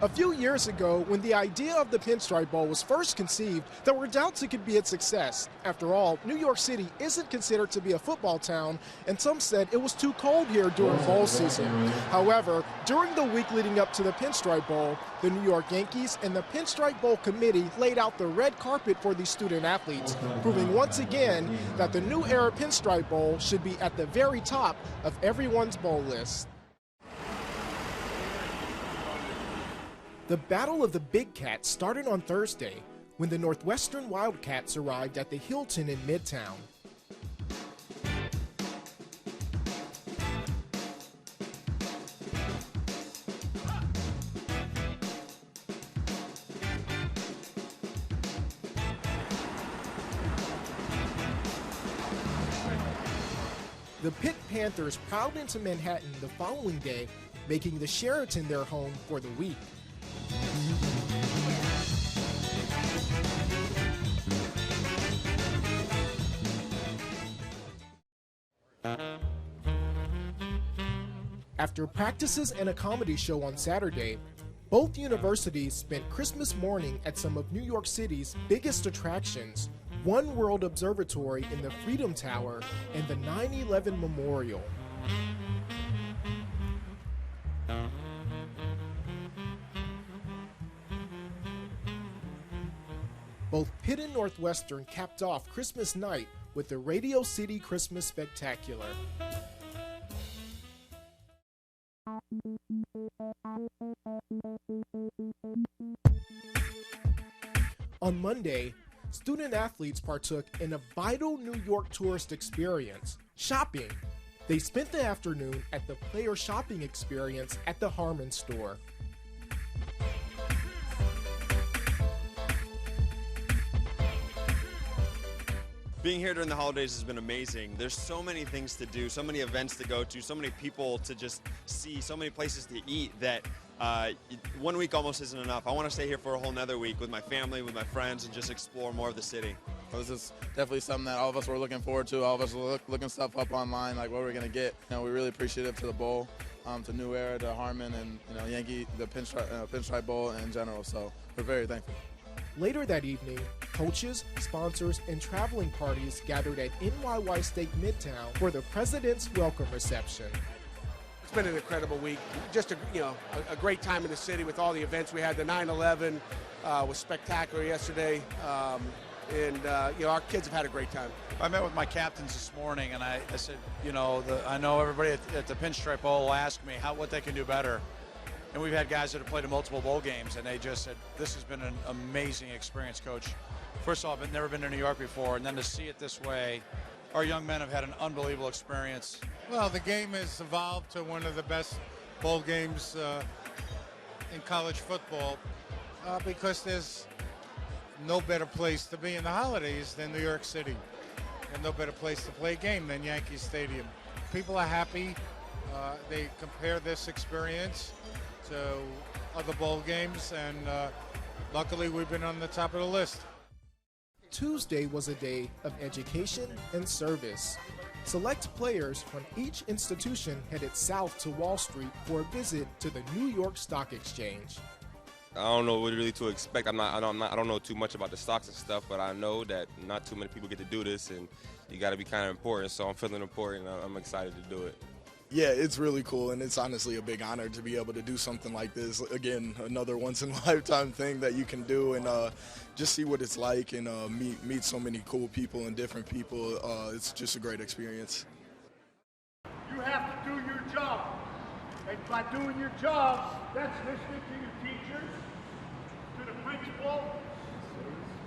A few years ago, when the idea of the Pinstripe Bowl was first conceived, there were doubts it could be a success. After all, New York City isn't considered to be a football town, and some said it was too cold here during bowl season. However, during the week leading up to the Pinstripe Bowl, the New York Yankees and the Pinstripe Bowl committee laid out the red carpet for these student athletes, proving once again that the new Era Pinstripe Bowl should be at the very top of everyone's bowl list. The Battle of the Big Cats started on Thursday when the Northwestern Wildcats arrived at the Hilton in Midtown. The Pitt Panthers prowled into Manhattan the following day, making the Sheraton their home for the week. After practices and a comedy show on Saturday, both universities spent Christmas morning at some of New York City's biggest attractions, One World Observatory in the Freedom Tower and the 9/11 Memorial. Both Pitt and Northwestern capped off Christmas night with the Radio City Christmas Spectacular. On Monday, student athletes partook in a vital New York tourist experience, shopping. They spent the afternoon at the player shopping experience at the Harmon store. Being here during the holidays has been amazing. There's so many things to do, so many events to go to, so many people to just see, so many places to eat that 1 week almost isn't enough. I want to stay here for a whole nother week with my family, with my friends, and just explore more of the city. This is definitely something that all of us were looking forward to. All of us were looking stuff up online, like what we're going to get. You know, we're really appreciative to the bowl, to New Era, to Harmon, and Yankee, the Pinstripe Bowl in general. So we're very thankful. Later that evening, coaches, sponsors, and traveling parties gathered at NYY Steak Midtown for the President's welcome reception. It's been an incredible week. Just a great time in the city with all the events we had. The 9/11 was spectacular yesterday, and our kids have had a great time. I met with my captains this morning, and I said, I know everybody at the Pinstripe Bowl will ask me what they can do better. And we've had guys that have played in multiple bowl games, and they just said, this has been an amazing experience, Coach. First of all, I've never been to New York before, and then to see it this way, our young men have had an unbelievable experience. Well, the game has evolved to one of the best bowl games in college football because there's no better place to be in the holidays than New York City, and no better place to play a game than Yankee Stadium. People are happy. They compare this experience to other bowl games, and luckily we've been on the top of the list. Tuesday was a day of education and service. Select players from each institution headed south to Wall Street for a visit to the New York Stock Exchange. I don't know what really to expect. I don't know too much about the stocks and stuff, but I know that not too many people get to do this, and you got to be kind of important. So I'm feeling important. I'm excited to do it. Yeah, it's really cool, and it's honestly a big honor to be able to do something like this. Again, another once-in-a-lifetime thing that you can do, and just see what it's like, and meet so many cool people and different people. It's just a great experience. You have to do your job, and by doing your job, that's listening to your teachers, to the principal,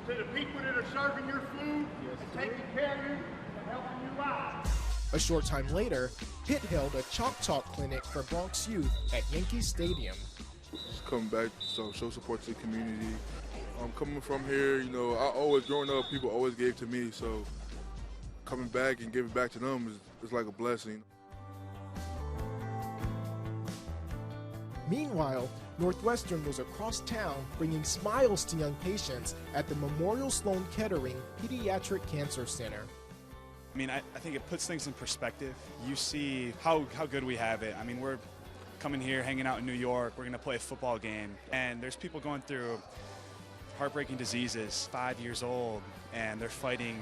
to the people that are serving your food, and taking care of you and helping you out. A short time later, Pitt held a Chalk Talk clinic for Bronx youth at Yankee Stadium. Just coming back to show support to the community. Coming from here, growing up, people always gave to me, so coming back and giving back to them is like a blessing. Meanwhile, Northwestern was across town bringing smiles to young patients at the Memorial Sloan Kettering Pediatric Cancer Center. I mean, I think it puts things in perspective. You see how good we have it. I mean, we're coming here, hanging out in New York. We're going to play a football game. And there's people going through heartbreaking diseases, 5 years old, and they're fighting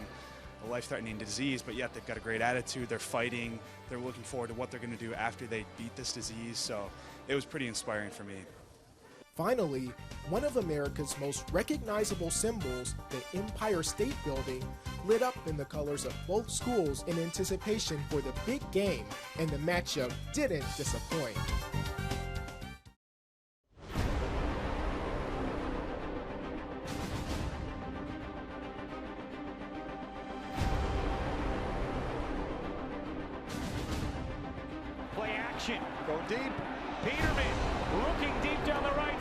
a life-threatening disease, but yet they've got a great attitude. They're fighting. They're looking forward to what they're going to do after they beat this disease. So it was pretty inspiring for me. Finally, one of America's most recognizable symbols, the Empire State Building, lit up in the colors of both schools in anticipation for the big game, and the matchup didn't disappoint. Play action, go deep. Peterman looking deep down the right